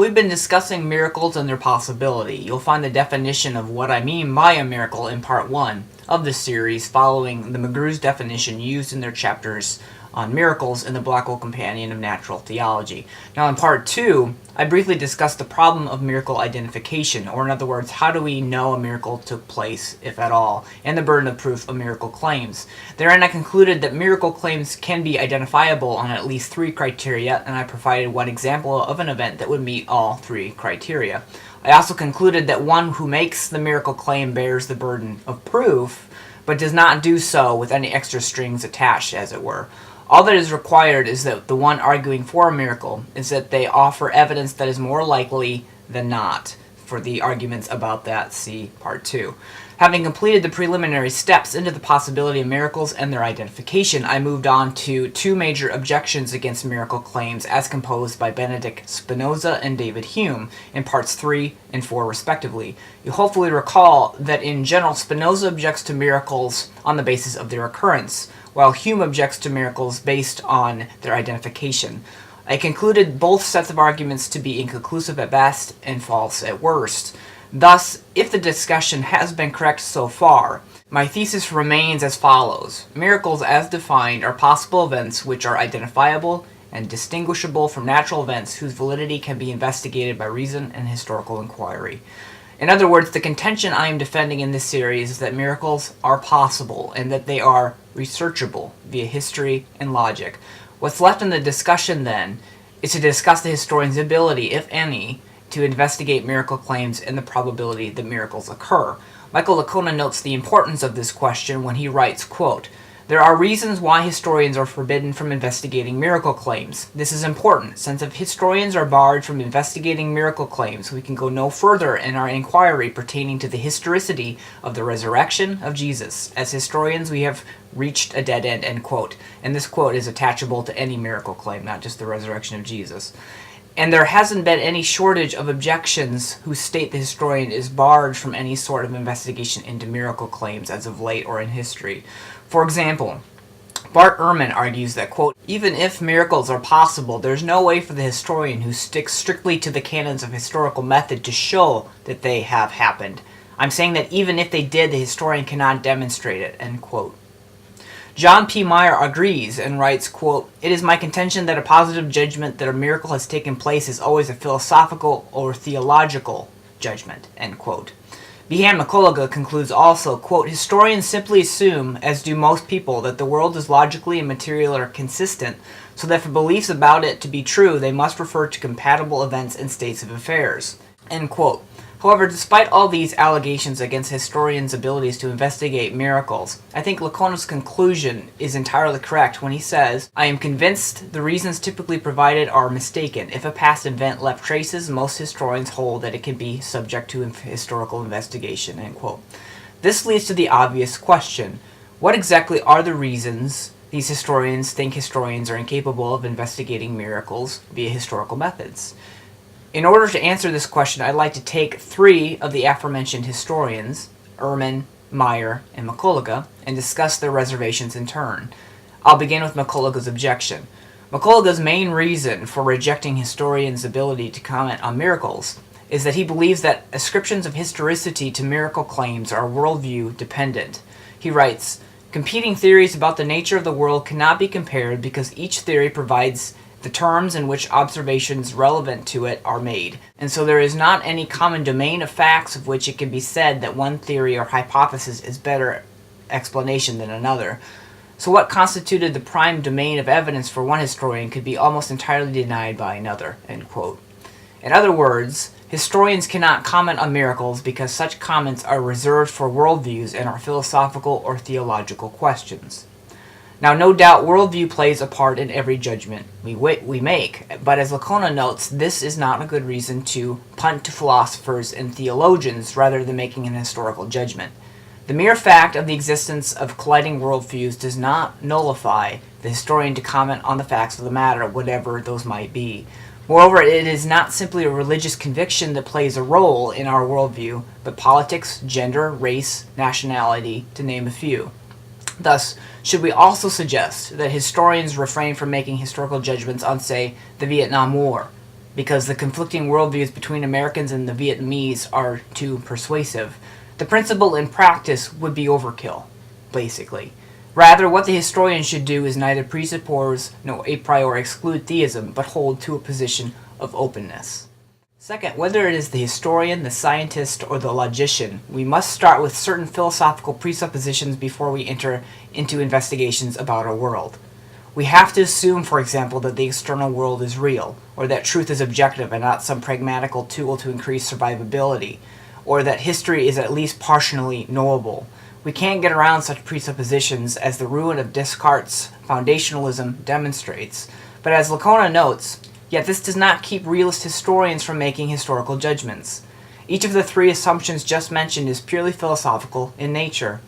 we've been discussing miracles and their possibility. You'll find the definition of what I mean by a miracle in part 1 of this series, following the McGrew's definition used in their chapters on miracles in the Blackwell Companion of Natural Theology. Now in part 2, I briefly discussed the problem of miracle identification, or in other words, how do we know a miracle took place, if at all, and the burden of proof of miracle claims. Therein I concluded that miracle claims can be identifiable on at least 3 criteria, and I provided one example of an event that would meet all 3 criteria. I also concluded that one who makes the miracle claim bears the burden of proof, but does not do so with any extra strings attached, as it were. All that is required is that the one arguing for a miracle is that they offer evidence that is more likely than not. For the arguments about that, see Part 2. Having completed the preliminary steps into the possibility of miracles and their identification, I moved on to 2 major objections against miracle claims as composed by Benedict Spinoza and David Hume in Parts 3 and 4 respectively. You hopefully recall that in general Spinoza objects to miracles on the basis of their occurrence, while Hume objects to miracles based on their identification. I concluded both sets of arguments to be inconclusive at best and false at worst. Thus, if the discussion has been correct so far, my thesis remains as follows. Miracles as defined are possible events which are identifiable and distinguishable from natural events whose validity can be investigated by reason and historical inquiry. In other words, the contention I am defending in this series is that miracles are possible and that they are researchable via history and logic. What's left in the discussion, then, is to discuss the historian's ability, if any, to investigate miracle claims and the probability that miracles occur. McCullugh notes the importance of this question when he writes, quote, "There are reasons why historians are forbidden from investigating miracle claims. This is important, since if historians are barred from investigating miracle claims, we can go no further in our inquiry pertaining to the historicity of the resurrection of Jesus. As historians, we have reached a dead end," end quote. And this quote is attachable to any miracle claim, not just the resurrection of Jesus. And there hasn't been any shortage of objections who state the historian is barred from any sort of investigation into miracle claims as of late or in history. For example, Bart Erhman argues that, quote, "Even if miracles are possible, there's no way for the historian who sticks strictly to the canons of historical method to show that they have happened. I'm saying that even if they did, the historian cannot demonstrate it," end quote. John P. Mier agrees and writes, quote, "It is my contention that a positive judgment that a miracle has taken place is always a philosophical or theological judgment," end quote. McCullugh concludes also, quote, "Historians simply assume, as do most people, that the world is logically and materially consistent, so that for beliefs about it to be true, they must refer to compatible events and states of affairs," end quote. However, despite all these allegations against historians' abilities to investigate miracles, I think Lacona's conclusion is entirely correct when he says, "I am convinced the reasons typically provided are mistaken. If a past event left traces, most historians hold that it can be subject to historical investigation," end quote. This leads to the obvious question. What exactly are the reasons these historians think historians are incapable of investigating miracles via historical methods? In order to answer this question, I'd like to take 3 of the aforementioned historians, Erhman, Mier, and McCullugh, and discuss their reservations in turn. I'll begin with McCullugh's objection. McCullugh's main reason for rejecting historians' ability to comment on miracles is that he believes that ascriptions of historicity to miracle claims are worldview dependent. He writes, "Competing theories about the nature of the world cannot be compared because each theory provides the terms in which observations relevant to it are made, and so there is not any common domain of facts of which it can be said that one theory or hypothesis is better explanation than another. So what constituted the prime domain of evidence for one historian could be almost entirely denied by another," end quote. In other words, historians cannot comment on miracles because such comments are reserved for worldviews and are philosophical or theological questions. Now, no doubt, worldview plays a part in every judgment we make, but as Lacona notes, this is not a good reason to punt to philosophers and theologians rather than making an historical judgment. The mere fact of the existence of colliding worldviews does not nullify the historian to comment on the facts of the matter, whatever those might be. Moreover, it is not simply a religious conviction that plays a role in our worldview, but politics, gender, race, nationality, to name a few. Thus, should we also suggest that historians refrain from making historical judgments on, say, the Vietnam War, because the conflicting worldviews between Americans and the Vietnamese are too persuasive. The principle in practice would be overkill, basically. Rather, what the historian should do is neither presuppose nor a priori exclude theism, but hold to a position of openness. Second, whether it is the historian, the scientist, or the logician, we must start with certain philosophical presuppositions before we enter into investigations about our world. We have to assume, for example, that the external world is real, or that truth is objective and not some pragmatical tool to increase survivability, or that history is at least partially knowable. We can't get around such presuppositions, as the ruin of Descartes' foundationalism demonstrates. But as Licona notes, yet this does not keep realist historians from making historical judgments. Each of the three assumptions just mentioned is purely philosophical in nature.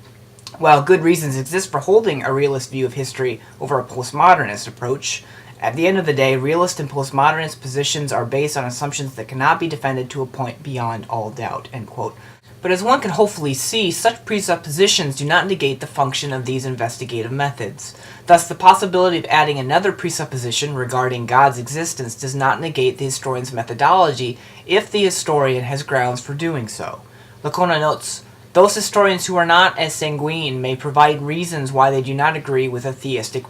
While good reasons exist for holding a realist view of history over a postmodernist approach, at the end of the day, realist and postmodernist positions are based on assumptions that cannot be defended to a point beyond all doubt." End quote. But as one can hopefully see, such presuppositions do not negate the function of these investigative methods. Thus, the possibility of adding another presupposition regarding God's existence does not negate the historian's methodology if the historian has grounds for doing so. Licona notes, "Those historians who are not as sanguine may provide reasons why they do not agree with a theistic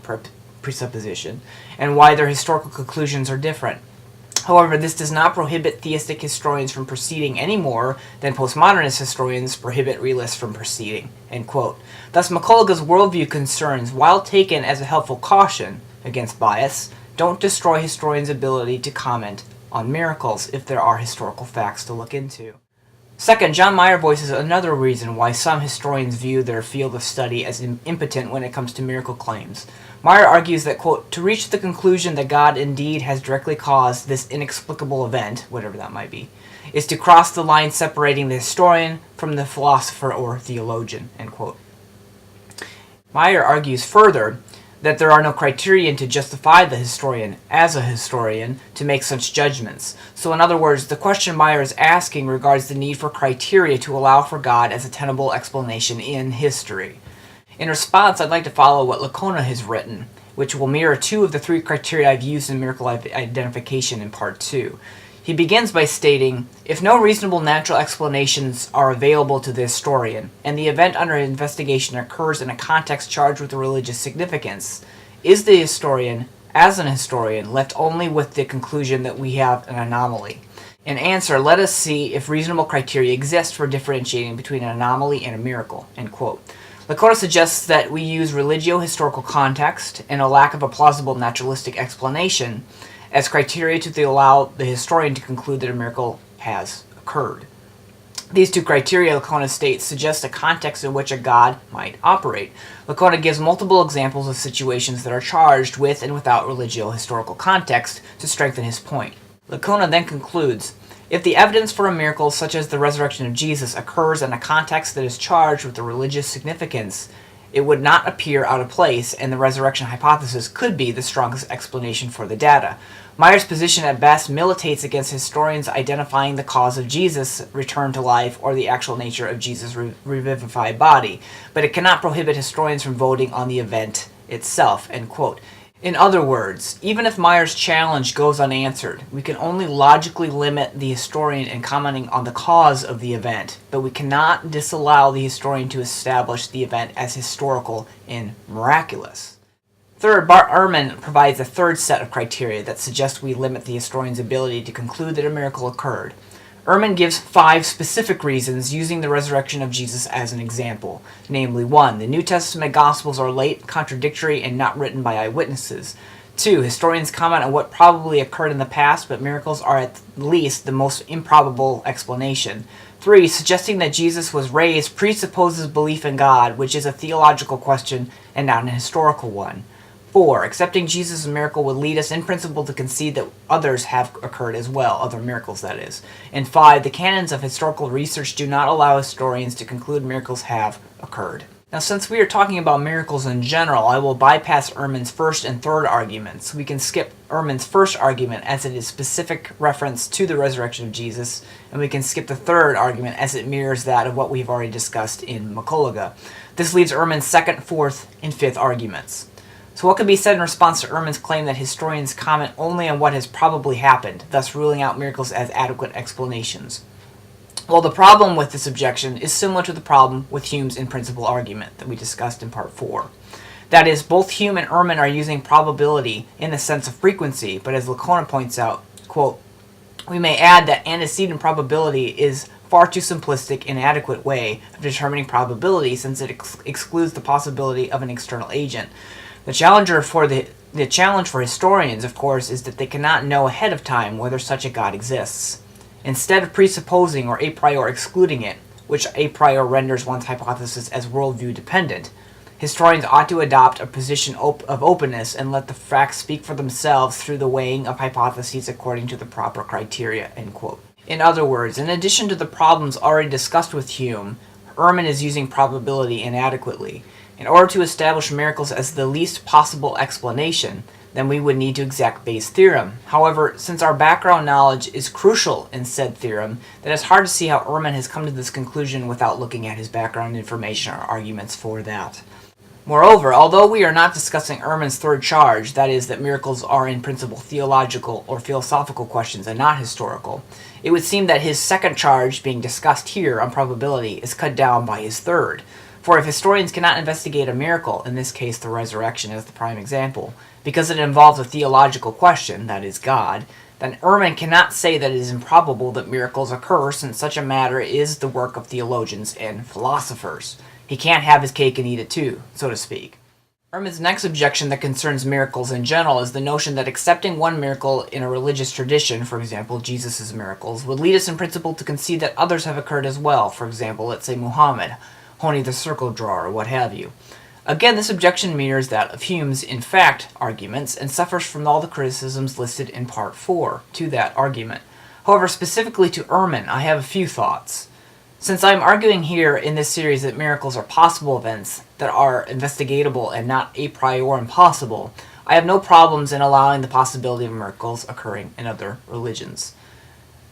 presupposition, and why their historical conclusions are different. However, this does not prohibit theistic historians from proceeding any more than postmodernist historians prohibit realists from proceeding." End quote. Thus, McCullugh's worldview concerns, while taken as a helpful caution against bias, don't destroy historians' ability to comment on miracles if there are historical facts to look into. Second, John Mier voices another reason why some historians view their field of study as impotent when it comes to miracle claims. Mier argues that, quote, "to reach the conclusion that God indeed has directly caused this inexplicable event," whatever that might be, "is to cross the line separating the historian from the philosopher or theologian," end quote. Mier argues further that there are no criterion to justify the historian as a historian to make such judgments. So in other words, the question Mier is asking regards the need for criteria to allow for God as a tenable explanation in history. In response, I'd like to follow what Licona has written, which will mirror two of the three criteria I've used in miracle identification in Part 2. He begins by stating, "If no reasonable natural explanations are available to the historian, and the event under investigation occurs in a context charged with religious significance, is the historian, as an historian, left only with the conclusion that we have an anomaly? In answer, let us see if reasonable criteria exist for differentiating between an anomaly and a miracle." End quote. Licona suggests that we use religio-historical context and a lack of a plausible naturalistic explanation as criteria to allow the historian to conclude that a miracle has occurred. These two criteria, Licona states, suggest a context in which a God might operate. Licona gives multiple examples of situations that are charged with and without religio-historical context to strengthen his point. Licona then concludes, "If the evidence for a miracle such as the resurrection of Jesus occurs in a context that is charged with a religious significance, it would not appear out of place, and the resurrection hypothesis could be the strongest explanation for the data." Mier's position at best militates against historians identifying the cause of Jesus' return to life or the actual nature of Jesus' revivified body, but it cannot prohibit historians from voting on the event itself. End quote. In other words, even if Mier's challenge goes unanswered, we can only logically limit the historian in commenting on the cause of the event, but we cannot disallow the historian to establish the event as historical and miraculous. Third, Erhman provides a third set of criteria that suggests we limit the historian's ability to conclude that a miracle occurred. Erhman gives 5 specific reasons using the resurrection of Jesus as an example. Namely, 1. The New Testament Gospels are late, contradictory, and not written by eyewitnesses. 2. Historians comment on what probably occurred in the past, but miracles are at least the most improbable explanation. 3. Suggesting that Jesus was raised presupposes belief in God, which is a theological question and not an historical one. 4. Accepting Jesus' miracle would lead us in principle to concede that others have occurred as well, other miracles that is. And 5. The canons of historical research do not allow historians to conclude miracles have occurred. Now, since we are talking about miracles in general, I will bypass Erhman's first and third arguments. We can skip Erhman's first argument as it is specific reference to the resurrection of Jesus, and we can skip the third argument as it mirrors that of what we've already discussed in McCullugh. This leaves Erhman's second, fourth, and fifth arguments. So what could be said in response to Erhman's claim that historians comment only on what has probably happened, thus ruling out miracles as adequate explanations? Well, the problem with this objection is similar to the problem with Hume's in-principle argument that we discussed in Part 4. That is, both Hume and Erhman are using probability in the sense of frequency, but as Licona points out, quote, we may add that antecedent probability is far too simplistic and inadequate way of determining probability since it excludes the possibility of an external agent. The challenge for historians, of course, is that they cannot know ahead of time whether such a God exists. Instead of presupposing or a priori excluding it, which a priori renders one's hypothesis as worldview dependent, historians ought to adopt a position of openness and let the facts speak for themselves through the weighing of hypotheses according to the proper criteria, end quote. In other words, in addition to the problems already discussed with Hume, Erhman is using probability inadequately. In order to establish miracles as the least possible explanation, then we would need to exact Bayes' theorem. However, since our background knowledge is crucial in said theorem, then it's hard to see how Erhman has come to this conclusion without looking at his background information or arguments for that. Moreover, although we are not discussing Erhman's third charge, that is, that miracles are in principle theological or philosophical questions and not historical, it would seem that his second charge being discussed here on probability is cut down by his third. For if historians cannot investigate a miracle, in this case the resurrection as the prime example, because it involves a theological question, that is God, then Erhman cannot say that it is improbable that miracles occur since such a matter is the work of theologians and philosophers. He can't have his cake and eat it too, so to speak. Erhman's next objection that concerns miracles in general is the notion that accepting one miracle in a religious tradition, for example, Jesus' miracles, would lead us in principle to concede that others have occurred as well, for example, let's say Muhammad, Honi the circle drawer, or what have you. Again, this objection mirrors that of Hume's, in fact, arguments, and suffers from all the criticisms listed in Part 4 to that argument. However, specifically to Erhman, I have a few thoughts. Since I am arguing here in this series that miracles are possible events that are investigatable and not a priori impossible, I have no problems in allowing the possibility of miracles occurring in other religions.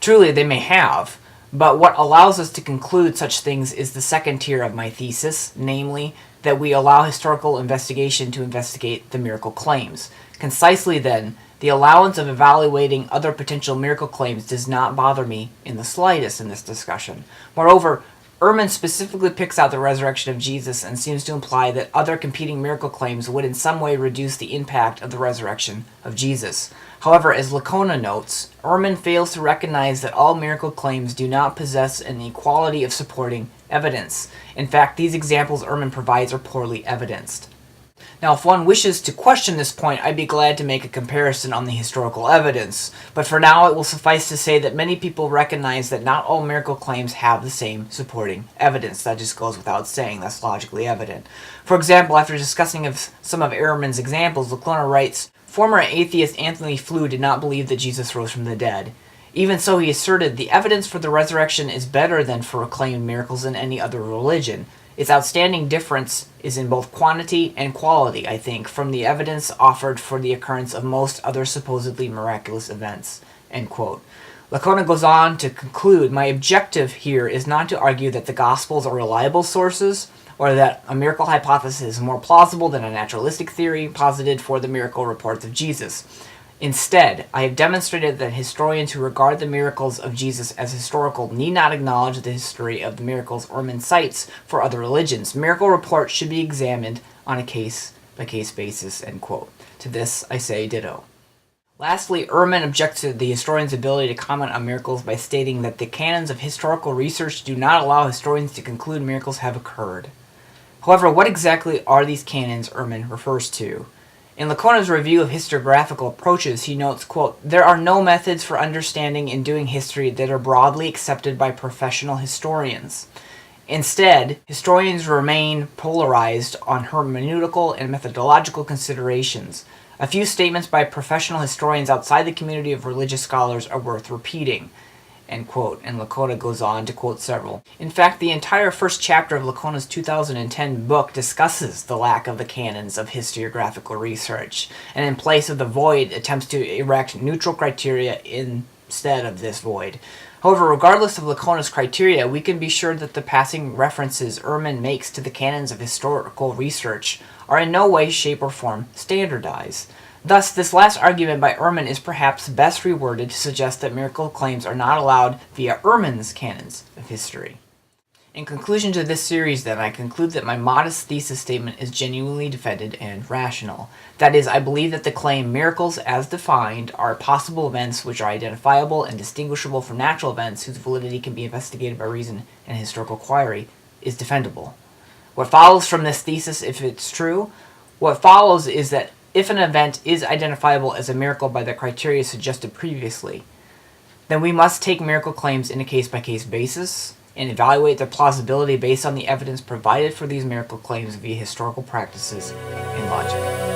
Truly, they may have, but what allows us to conclude such things is the second tier of my thesis, namely, that we allow historical investigation to investigate the miracle claims. Concisely then, the allowance of evaluating other potential miracle claims does not bother me in the slightest in this discussion. Moreover, Erhman specifically picks out the resurrection of Jesus and seems to imply that other competing miracle claims would in some way reduce the impact of the resurrection of Jesus. However, as Licona notes, Erhman fails to recognize that all miracle claims do not possess an equality of supporting evidence. In fact, these examples Erhman provides are poorly evidenced. Now, if one wishes to question this point, I'd be glad to make a comparison on the historical evidence, but for now it will suffice to say that many people recognize that not all miracle claims have the same supporting evidence. That just goes without saying, that's logically evident. For example, after discussing some of Erhman's examples, Licona writes, former atheist Anthony Flew did not believe that Jesus rose from the dead. Even so, he asserted, the evidence for the resurrection is better than for acclaimed miracles in any other religion. Its outstanding difference is in both quantity and quality, I think, from the evidence offered for the occurrence of most other supposedly miraculous events. End quote. Licona goes on to conclude, my objective here is not to argue that the Gospels are reliable sources, or that a miracle hypothesis is more plausible than a naturalistic theory posited for the miracle reports of Jesus. Instead, I have demonstrated that historians who regard the miracles of Jesus as historical need not acknowledge the history of the miracles Erhman cites for other religions. Miracle reports should be examined on a case-by-case basis, end quote. To this, I say ditto. Lastly, Erhman objects to the historian's ability to comment on miracles by stating that the canons of historical research do not allow historians to conclude miracles have occurred. However, what exactly are these canons Erhman refers to? In Licona's review of historiographical approaches, he notes, quote, there are no methods for understanding and doing history that are broadly accepted by professional historians. Instead, historians remain polarized on hermeneutical and methodological considerations. A few statements by professional historians outside the community of religious scholars are worth repeating. End quote, and Licona goes on to quote several. In fact, the entire first chapter of Licona's 2010 book discusses the lack of the canons of historiographical research, and in place of the void, attempts to erect neutral criteria instead of this void. However, regardless of Licona's criteria, we can be sure that the passing references Erhman makes to the canons of historical research are in no way, shape, or form standardized. Thus, this last argument by Erhman is perhaps best reworded to suggest that miracle claims are not allowed via Erhman's canons of history. In conclusion to this series, then, I conclude that my modest thesis statement is genuinely defended and rational. That is, I believe that the claim miracles, as defined, are possible events which are identifiable and distinguishable from natural events whose validity can be investigated by reason and historical inquiry, is defendable. What follows from this thesis, if it's true, what follows is that if an event is identifiable as a miracle by the criteria suggested previously, then we must take miracle claims in a case-by-case basis and evaluate their plausibility based on the evidence provided for these miracle claims via historical practices and logic.